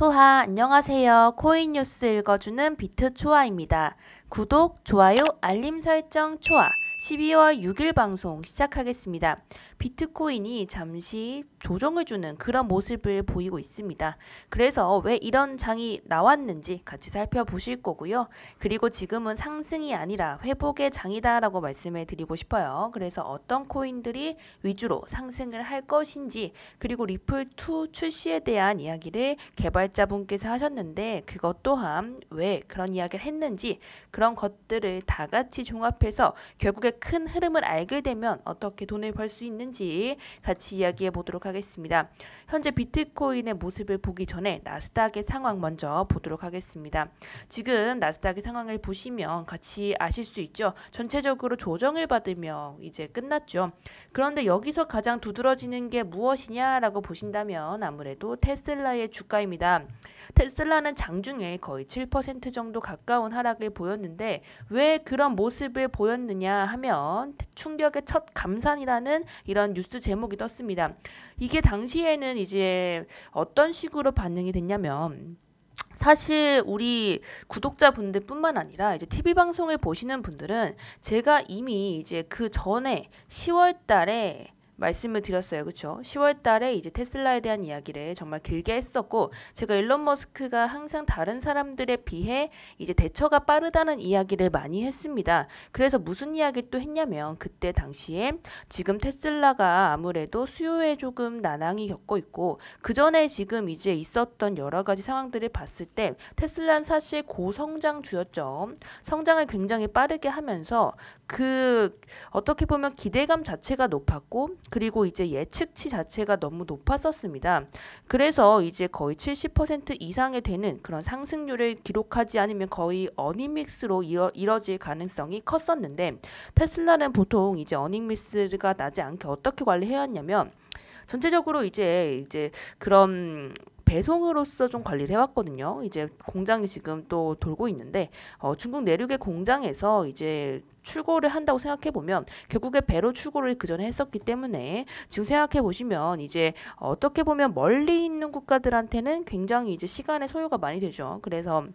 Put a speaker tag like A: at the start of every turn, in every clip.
A: 초하, 안녕하세요. 코인 뉴스 읽어주는 비트 초하입니다. 구독, 좋아요, 알림 설정 초하. 12월 6일 방송 시작하겠습니다. 비트코인이 잠시 조정을 주는 그런 모습을 보이고 있습니다. 그래서 왜 이런 장이 나왔는지 같이 살펴보실 거고요. 그리고 지금은 상승이 아니라 회복의 장이다라고 말씀을 드리고 싶어요. 그래서 어떤 코인들이 위주로 상승을 할 것인지, 그리고 리플2 출시에 대한 이야기를 개발자분께서 하셨는데 그것 또한 왜 그런 이야기를 했는지, 그런 것들을 다 같이 종합해서 결국에 큰 흐름을 알게 되면 어떻게 돈을 벌 수 있는지 같이 이야기해 보도록 하겠습니다. 현재 비트코인의 모습을 보기 전에 나스닥의 상황 먼저 보도록 하겠습니다. 지금 나스닥의 상황을 보시면 같이 아실 수 있죠. 전체적으로 조정을 받으며 이제 끝났죠. 그런데 여기서 가장 두드러지는 게 무엇이냐라고 보신다면 아무래도 테슬라의 주가입니다. 테슬라는 장중에 거의 7% 정도 가까운 하락을 보였는데 왜 그런 모습을 보였느냐 하면 충격의 첫 감산이라는 이런 뉴스 제목이 떴습니다. 이게 당시에는 이제 어떤 식으로 반응이 됐냐면, 사실 우리 구독자분들 뿐만 아니라 이제 TV 방송을 보시는 분들은 제가 이미 이제 그 전에 10월 달에 말씀을 드렸어요. 그렇죠? 10월 달에 이제 테슬라에 대한 이야기를 정말 길게 했었고, 제가 일론 머스크가 항상 다른 사람들에 비해 이제 대처가 빠르다는 이야기를 많이 했습니다. 그래서 무슨 이야기를 또 했냐면, 그때 당시에 지금 테슬라가 아무래도 수요에 조금 난항이 겪고 있고, 그 전에 지금 이제 있었던 여러 가지 상황들을 봤을 때 테슬라는 사실 고성장주였죠. 성장을 굉장히 빠르게 하면서 어떻게 보면 기대감 자체가 높았고, 그리고 이제 예측치 자체가 너무 높았었습니다. 그래서 이제 거의 70% 이상이 되는 그런 상승률을 기록하지 않으면 거의 어닝믹스로 이뤄질 가능성이 컸었는데, 테슬라는 보통 이제 어닝믹스가 나지 않게 어떻게 관리해야 했냐면, 전체적으로 이제 그런 배송으로서 좀 관리를 해왔거든요. 이제 공장이 지금 또 돌고 있는데, 중국 내륙의 공장에서 이제 출고를 한다고 생각해 보면 결국에 배로 출고를 그 전에 했었기 때문에, 지금 생각해 보시면 이제 어떻게 보면 멀리 있는 국가들한테는 굉장히 이제 시간의 소요가 많이 되죠. 그래서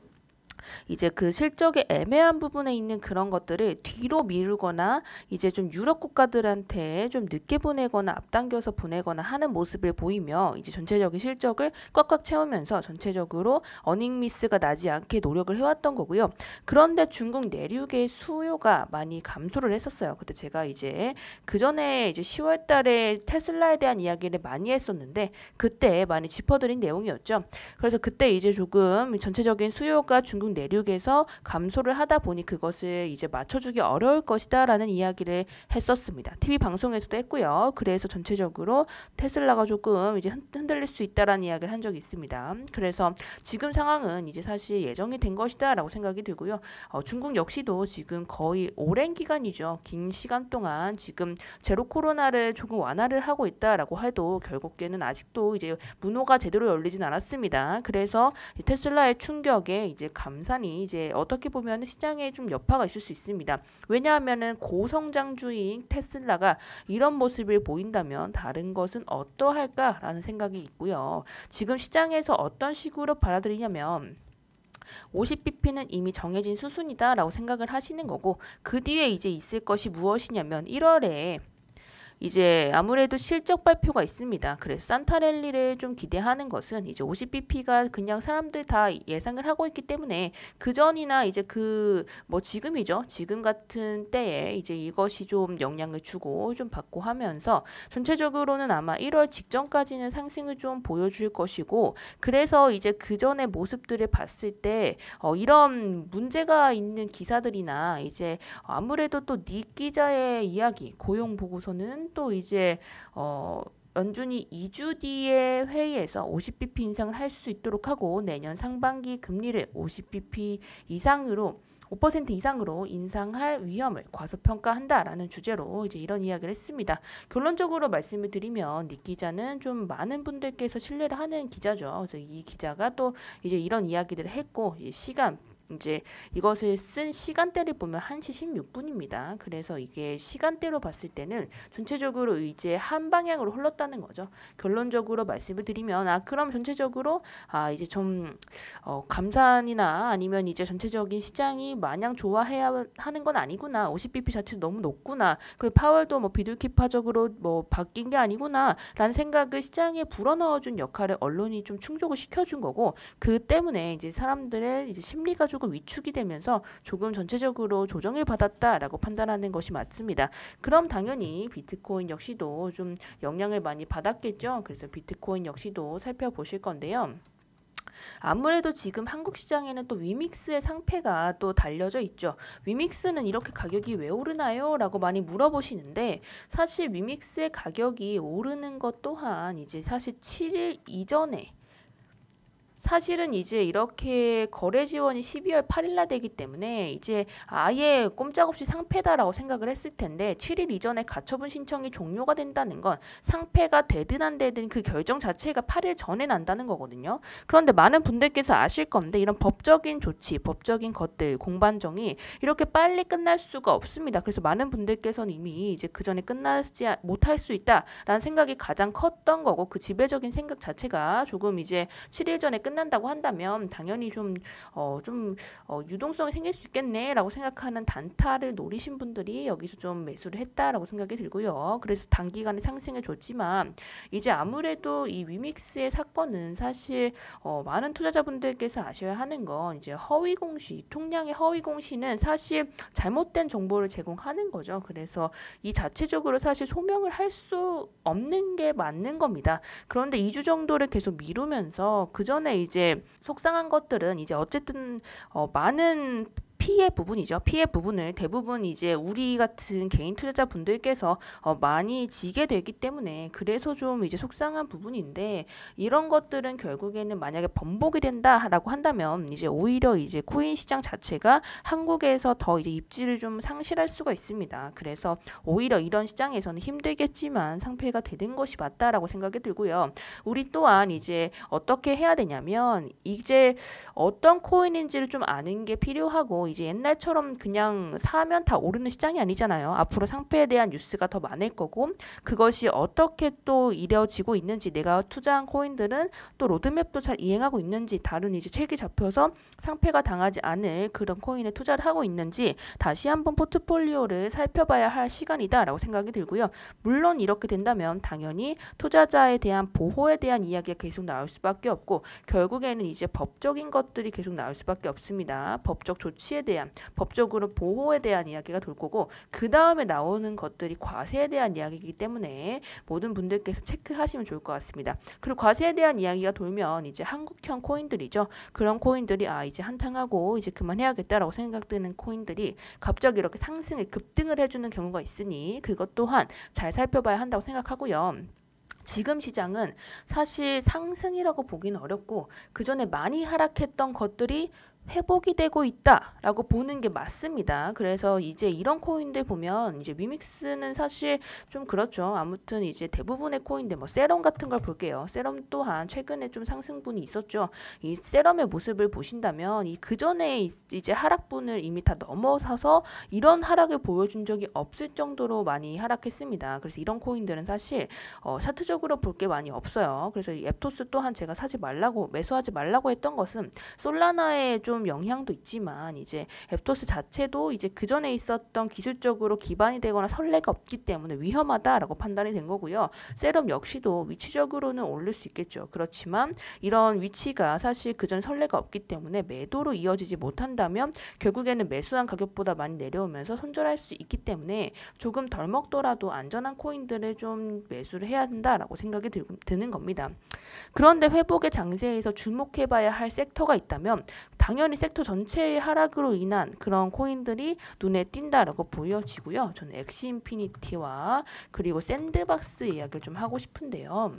A: 이제 그 실적의 애매한 부분에 있는 그런 것들을 뒤로 미루거나 이제 좀 유럽 국가들한테 좀 늦게 보내거나 앞당겨서 보내거나 하는 모습을 보이며, 이제 전체적인 실적을 꽉꽉 채우면서 전체적으로 어닝 미스가 나지 않게 노력을 해왔던 거고요. 그런데 중국 내륙의 수요가 많이 감소를 했었어요. 그때 제가 이제 그 전에 이제 10월 달에 테슬라에 대한 이야기를 많이 했었는데 그때 많이 짚어드린 내용이었죠. 그래서 그때 이제 조금 전체적인 수요가 중국 내륙에서 감소를 하다 보니 그것을 이제 맞춰주기 어려울 것이다 라는 이야기를 했었습니다. TV 방송에서도 했고요. 그래서 전체적으로 테슬라가 조금 이제 흔들릴 수 있다라는 이야기를 한 적이 있습니다. 그래서 지금 상황은 이제 사실 예정이 된 것이다 라고 생각이 들고요. 중국 역시도 지금 거의 오랜 기간이죠. 긴 시간 동안 지금 제로 코로나를 조금 완화를 하고 있다라고 해도 결국에는 아직도 이제 문호가 제대로 열리진 않았습니다. 그래서 테슬라의 충격에 이제 감산이 이제 어떻게 보면 시장에 좀 여파가 있을 수 있습니다. 왜냐하면은 고성장주인 테슬라가 이런 모습을 보인다면 다른 것은 어떠할까라는 생각이 있고요. 지금 시장에서 어떤 식으로 받아들이냐면, 50bp는 이미 정해진 수순이다라고 생각을 하시는 거고, 그 뒤에 이제 있을 것이 무엇이냐면 1월에 이제 아무래도 실적 발표가 있습니다. 그래서 산타랠리를 좀 기대하는 것은 이제 50bp가 그냥 사람들 다 예상을 하고 있기 때문에 그 전이나 이제 뭐 지금이죠. 지금 같은 때에 이제 이것이 좀 영향을 주고 좀 받고 하면서 전체적으로는 아마 1월 직전까지는 상승을 좀 보여줄 것이고, 그래서 이제 그 전의 모습들을 봤을 때 이런 문제가 있는 기사들이나 이제 아무래도 또 닉 기자의 이야기, 고용 보고서는 또 이제 연준이 2주 뒤에 회의에서 50bp 인상을 할 수 있도록 하고, 내년 상반기 금리를 50bp 이상으로 5% 이상으로 인상할 위험을 과소평가한다라는 주제로 이제 이런 이야기를 했습니다. 결론적으로 말씀을 드리면 닉 기자는 좀 많은 분들께서 신뢰를 하는 기자죠. 그래서 이 기자가 또 이제 이런 이야기들을 했고, 시간 이제 이것을 쓴 시간대를 보면 1시 16분입니다. 그래서 이게 시간대로 봤을 때는 전체적으로 이제 한 방향으로 흘렀다는 거죠. 결론적으로 말씀을 드리면 그럼 전체적으로 이제 좀 감산이나 아니면 이제 전체적인 시장이 마냥 좋아해야 하는 건 아니구나. 50bp 자체도 너무 높구나. 그리고 파월도 뭐 비둘기파적으로 뭐 바뀐 게 아니구나 라는 생각을 시장에 불어넣어준 역할을 언론이 좀 충족을 시켜준 거고, 그 때문에 이제 사람들의 이제 심리가 조금 위축이 되면서 조금 전체적으로 조정을 받았다라고 판단하는 것이 맞습니다. 그럼 당연히 비트코인 역시도 좀 영향을 많이 받았겠죠. 그래서 비트코인 역시도 살펴보실 건데요. 아무래도 지금 한국 시장에는 또 위믹스의 상패가 또 달려져 있죠. 위믹스는 이렇게 가격이 왜 오르나요? 라고 많이 물어보시는데, 사실 위믹스의 가격이 오르는 것 또한 이제 사실 7일 이전에 사실은 이제 이렇게 거래 지원이 12월 8일날 되기 때문에 이제 아예 꼼짝없이 상패다라고 생각을 했을 텐데, 7일 이전에 가처분 신청이 종료가 된다는 건 상패가 되든 안 되든 그 결정 자체가 8일 전에 난다는 거거든요. 그런데 많은 분들께서 아실 건데, 이런 법적인 조치, 법적인 것들, 공반정이 이렇게 빨리 끝날 수가 없습니다. 그래서 많은 분들께서는 이미 이제 그 전에 끝나지 못할 수 있다라는 생각이 가장 컸던 거고, 그 지배적인 생각 자체가 조금 이제 7일 전에 끝난다고 한다면 당연히 유동성이 생길 수 있겠네라고 생각하는 단타를 노리신 분들이 여기서 좀 매수를 했다라고 생각이 들고요. 그래서 단기간에 상승을 줬지만, 이제 아무래도 이 위믹스의 사건은 사실 많은 투자자분들께서 아셔야 하는 건 이제 허위 공시, 통량의 허위 공시는 사실 잘못된 정보를 제공하는 거죠. 그래서 이 자체적으로 사실 소명을 할 수 없는 게 맞는 겁니다. 그런데 2주 정도를 계속 미루면서 그 전에 이제 속상한 것들은 이제 어쨌든 많은 피해 부분이죠. 피해 부분을 대부분 이제 우리 같은 개인 투자자 분들께서 많이 지게 되기 때문에, 그래서 좀 이제 속상한 부분인데, 이런 것들은 결국에는 만약에 번복이 된다라고 한다면 이제 오히려 이제 코인 시장 자체가 한국에서 더 이제 입지를 좀 상실할 수가 있습니다. 그래서 오히려 이런 시장에서는 힘들겠지만 상패가 되는 것이 맞다라고 생각이 들고요. 우리 또한 이제 어떻게 해야 되냐면, 이제 어떤 코인인지를 좀 아는 게 필요하고, 이제 옛날처럼 그냥 사면 다 오르는 시장이 아니잖아요. 앞으로 상패에 대한 뉴스가 더 많을 거고, 그것이 어떻게 또 이뤄지고 있는지, 내가 투자한 코인들은 또 로드맵도 잘 이행하고 있는지, 다른 이제 책이 잡혀서 상패가 당하지 않을 그런 코인에 투자를 하고 있는지 다시 한번 포트폴리오를 살펴봐야 할 시간이다라고 생각이 들고요. 물론 이렇게 된다면 당연히 투자자에 대한 보호에 대한 이야기가 계속 나올 수밖에 없고, 결국에는 이제 법적인 것들이 계속 나올 수밖에 없습니다. 법적 조치에 대한, 법적으로 보호에 대한 이야기가 돌 거고, 그 다음에 나오는 것들이 과세에 대한 이야기이기 때문에 모든 분들께서 체크하시면 좋을 것 같습니다. 그리고 과세에 대한 이야기가 돌면 이제 한국형 코인들이죠. 그런 코인들이 이제 한탕하고 이제 그만해야겠다라고 생각되는 코인들이 갑자기 이렇게 상승을 급등을 해주는 경우가 있으니 그것 또한 잘 살펴봐야 한다고 생각하고요. 지금 시장은 사실 상승이라고 보기는 어렵고, 그 전에 많이 하락했던 것들이 회복이 되고 있다라고 보는 게 맞습니다. 그래서 이제 이런 코인들 보면 이제 위믹스는 사실 좀 그렇죠. 아무튼 이제 대부분의 코인들, 뭐 세럼 같은 걸 볼게요. 세럼 또한 최근에 좀 상승분이 있었죠. 이 세럼의 모습을 보신다면 이 그전에 이제 하락분을 이미 다 넘어서서 이런 하락을 보여준 적이 없을 정도로 많이 하락했습니다. 그래서 이런 코인들은 사실 차트적으로 볼 게 많이 없어요. 그래서 이 앱토스 또한 제가 사지 말라고, 매수하지 말라고 했던 것은 솔라나의 좀 영향도 있지만, 이제 앱토스 자체도 이제 그 전에 있었던 기술적으로 기반이 되거나 선례가 없기 때문에 위험하다라고 판단이 된 거고요. 세럼 역시도 위치적으로는 오를 수 있겠죠. 그렇지만 이런 위치가 사실 그 전 선례가 없기 때문에 매도로 이어지지 못한다면 결국에는 매수한 가격보다 많이 내려오면서 손절할 수 있기 때문에 조금 덜 먹더라도 안전한 코인들을 좀 매수를 해야 한다라고 생각이 드는 겁니다. 그런데 회복의 장세에서 주목해봐야 할 섹터가 있다면 당연히 섹터 전체의 하락으로 인한 그런 코인들이 눈에 띈다라고 보여지고요. 저는 엑시인피니티와 그리고 샌드박스 이야기를 좀 하고 싶은데요.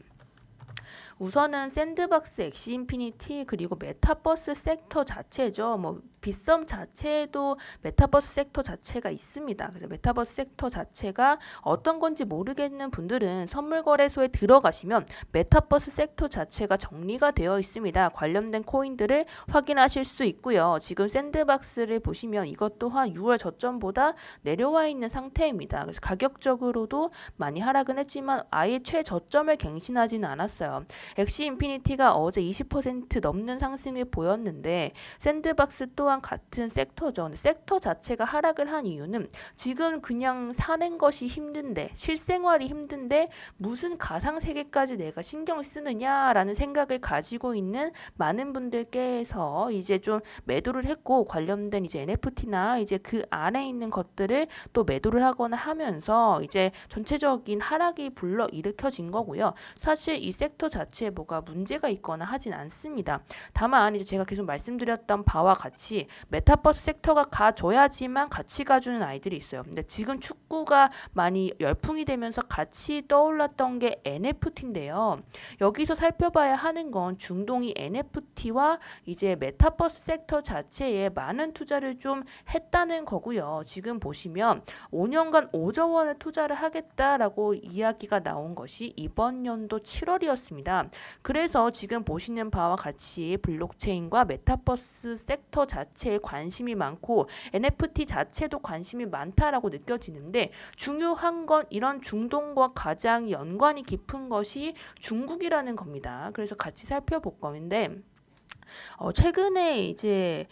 A: 우선은 샌드박스, 엑시인피니티 그리고 메타버스 섹터 자체죠. 뭐 빗썸 자체에도 메타버스 섹터 자체가 있습니다. 그래서 메타버스 섹터 자체가 어떤 건지 모르겠는 분들은 선물거래소에 들어가시면 메타버스 섹터 자체가 정리가 되어 있습니다. 관련된 코인들을 확인하실 수 있고요. 지금 샌드박스를 보시면 이것 또한 6월 저점보다 내려와 있는 상태입니다. 그래서 가격적으로도 많이 하락은 했지만 아예 최저점을 갱신하지는 않았어요. 엑시인피니티가 어제 20% 넘는 상승을 보였는데 샌드박스 또한 같은 섹터죠. 근데 섹터 자체가 하락을 한 이유는 지금 그냥 사는 것이 힘든데 실생활이 힘든데 무슨 가상세계까지 내가 신경을 쓰느냐라는 생각을 가지고 있는 많은 분들께서 이제 좀 매도를 했고 관련된 이제 NFT나 이제 그 안에 있는 것들을 또 매도를 하거나 하면서 이제 전체적인 하락이 불러 일으켜진 거고요. 사실 이 섹터 자체에 뭐가 문제가 있거나 하진 않습니다. 다만 이제 제가 계속 말씀드렸던 바와 같이 메타버스 섹터가 가줘야지만 같이 가주는 아이들이 있어요. 근데 지금 축구가 많이 열풍이 되면서 같이 떠올랐던 게 NFT인데요. 여기서 살펴봐야 하는 건 중동이 NFT와 이제 메타버스 섹터 자체에 많은 투자를 좀 했다는 거고요. 지금 보시면 5년간 5조 원을 투자를 하겠다라고 이야기가 나온 것이 이번 연도 7월이었습니다. 그래서 지금 보시는 바와 같이 블록체인과 메타버스 섹터 자체에 관심이 많고 NFT 자체도 관심이 많다라고 느껴지는데 중요한 건 이런 중동과 가장 연관이 깊은 것이 중국이라는 겁니다. 그래서 같이 살펴볼 건데 최근에 이제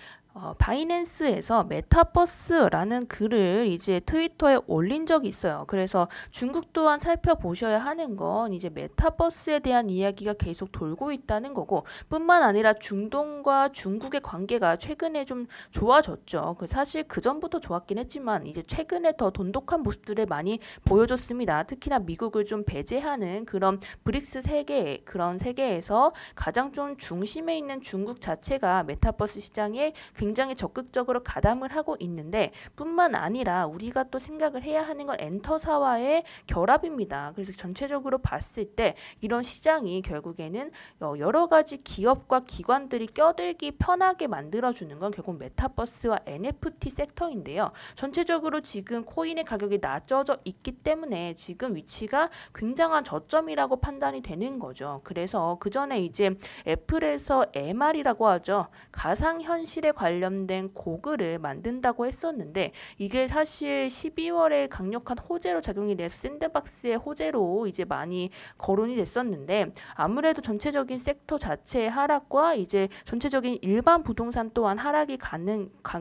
A: 바이낸스에서 메타버스라는 글을 이제 트위터에 올린 적이 있어요. 그래서 중국 또한 살펴보셔야 하는 건 이제 메타버스에 대한 이야기가 계속 돌고 있다는 거고 뿐만 아니라 중동과 중국의 관계가 최근에 좀 좋아졌죠. 사실 그 전부터 좋았긴 했지만 이제 최근에 더 돈독한 모습들을 많이 보여줬습니다. 특히나 미국을 좀 배제하는 그런 브릭스 세계 그런 세계에서 가장 좀 중심에 있는 중국 자체가 메타버스 시장에 굉장히 적극적으로 가담을 하고 있는데 뿐만 아니라 우리가 또 생각을 해야 하는 건 엔터사와의 결합입니다. 그래서 전체적으로 봤을 때 이런 시장이 결국에는 여러 가지 기업과 기관들이 껴들기 편하게 만들어주는 건 결국 메타버스와 NFT 섹터인데요. 전체적으로 지금 코인의 가격이 낮아져 있기 때문에 지금 위치가 굉장한 저점이라고 판단이 되는 거죠. 그래서 그 전에 이제 애플에서 MR이라고 하죠. 가상현실에 관련된 고글을 만든다고 했었는데 이게 사실 12월에 강력한 호재로 작용이 돼서 샌드박스의 호재로 이제 많이 거론이 됐었는데 아무래도 전체적인 섹터 자체의 하락과 이제 전체적인 일반 부동산 또한 하락이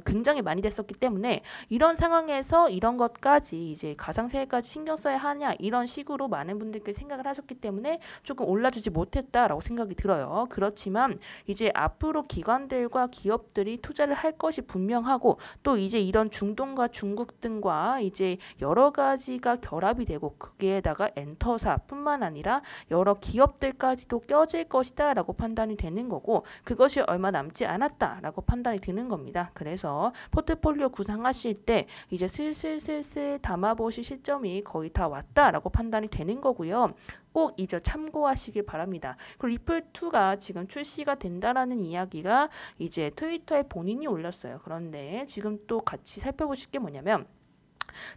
A: 굉장히 많이 됐었기 때문에 이런 상황에서 이런 것까지 이제 가상세계까지 신경 써야 하냐 이런 식으로 많은 분들께서 생각을 하셨기 때문에 조금 올라주지 못했다라고 생각이 들어요. 그렇지만 이제 앞으로 기관들과 기업들이 투자를 할 것이 분명하고 또 이제 이런 중동과 중국 등과 이제 여러 가지가 결합이 되고 거기에다가 엔터사뿐만 아니라 여러 기업들까지도 껴질 것이다 라고 판단이 되는 거고 그것이 얼마 남지 않았다 라고 판단이 드는 겁니다. 그래서 포트폴리오 구상하실 때 이제 슬슬 담아보실 시점이 거의 다 왔다 라고 판단이 되는 거고요. 꼭 이제 참고하시길 바랍니다. 그리고 리플2가 지금 출시가 된다라는 이야기가 이제 트위터에 본인이 올렸어요. 그런데 지금 또 같이 살펴보실 게 뭐냐면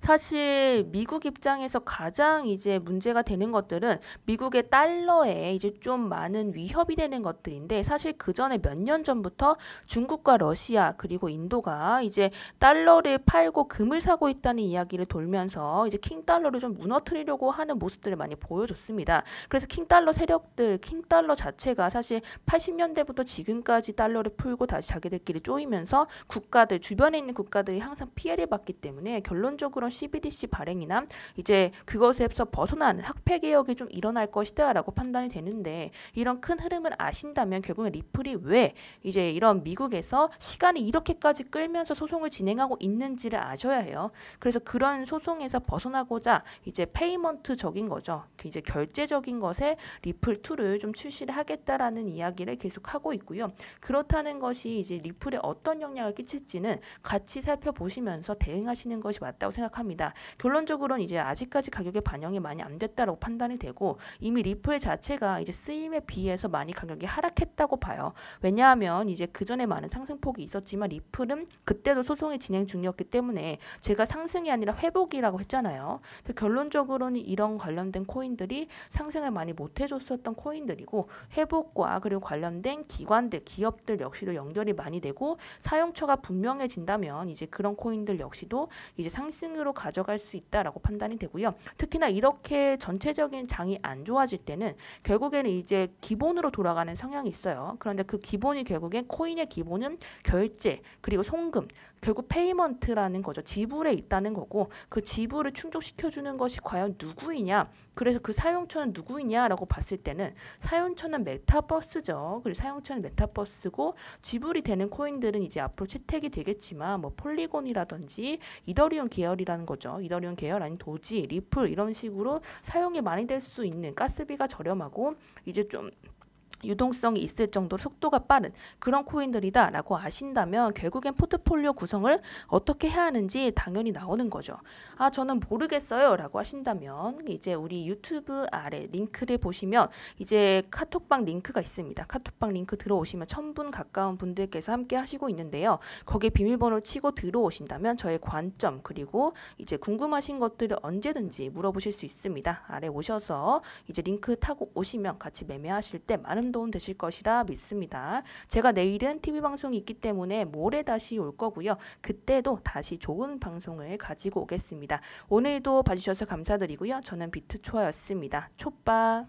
A: 사실 미국 입장에서 가장 이제 문제가 되는 것들은 미국의 달러에 이제 좀 많은 위협이 되는 것들인데 사실 그 전에 몇 년 전부터 중국과 러시아 그리고 인도가 이제 달러를 팔고 금을 사고 있다는 이야기를 돌면서 이제 킹달러를 좀 무너뜨리려고 하는 모습들을 많이 보여줬습니다. 그래서 킹달러 세력들, 킹달러 자체가 사실 80년대부터 지금까지 달러를 풀고 다시 자기들끼리 쪼이면서 국가들, 주변에 있는 국가들이 항상 피해를 받기 때문에 결론적으로 CBDC 발행이나 이제 그것에서 벗어나는 학폐 개혁이 좀 일어날 것이다 라고 판단이 되는데 이런 큰 흐름을 아신다면 결국엔 리플이 왜 이제 이런 미국에서 시간이 이렇게까지 끌면서 소송을 진행하고 있는지를 아셔야 해요. 그래서 그런 소송에서 벗어나고자 이제 페이먼트적인 거죠. 이제 결제적인 것에 리플2를 좀 출시를 하겠다라는 이야기를 계속하고 있고요. 그렇다는 것이 이제 리플에 어떤 영향을 끼칠지는 같이 살펴보시면서 대응하시는 것이 맞다고 있다고 생각합니다. 결론적으로는 이제 아직까지 가격에 반영이 많이 안 됐다라고 판단이 되고 이미 리플 자체가 이제 쓰임에 비해서 많이 가격이 하락했다고 봐요. 왜냐하면 이제 그 전에 많은 상승폭이 있었지만 리플은 그때도 소송이 진행 중이었기 때문에 제가 상승이 아니라 회복이라고 했잖아요. 결론적으로는 이런 관련된 코인들이 상승을 많이 못 해줬었던 코인들이고 회복과 그리고 관련된 기관들, 기업들 역시도 연결이 많이 되고 사용처가 분명해진다면 이제 그런 코인들 역시도 이제 상승으로 가져갈 수 있다라고 판단이 되고요. 특히나 이렇게 전체적인 장이 안 좋아질 때는 결국에는 이제 기본으로 돌아가는 성향이 있어요. 그런데 그 기본이 결국엔 코인의 기본은 결제 그리고 송금 결국 페이먼트라는 거죠. 지불에 있다는 거고 그 지불을 충족시켜주는 것이 과연 누구이냐 그래서 그 사용처는 누구이냐라고 봤을 때는 사용처는 메타버스죠. 그리고 사용처는 메타버스고 지불이 되는 코인들은 이제 앞으로 채택이 되겠지만 뭐 폴리곤이라든지 이더리움 계열이라는 거죠. 이더리움 계열 아닌 도지, 리플 이런 식으로 사용이 많이 될 수 있는 가스비가 저렴하고 이제 좀 유동성이 있을 정도로 속도가 빠른 그런 코인들이다라고 아신다면 결국엔 포트폴리오 구성을 어떻게 해야 하는지 당연히 나오는 거죠. 아 저는 모르겠어요 라고 하신다면 이제 우리 유튜브 아래 링크를 보시면 이제 카톡방 링크가 있습니다. 카톡방 링크 들어오시면 1000분 가까운 분들께서 함께 하시고 있는데요. 거기에 비밀번호를 치고 들어오신다면 저의 관점 그리고 이제 궁금하신 것들을 언제든지 물어보실 수 있습니다. 아래 오셔서 이제 링크 타고 오시면 같이 매매하실 때 많은 도움 되실 것이라 믿습니다. 제가 내일은 TV 방송이 있기 때문에 모레 다시 올 거고요. 그때도 다시 좋은 방송을 가지고 오겠습니다. 오늘도 봐주셔서 감사드리고요. 저는 비트초아였습니다. 촛바.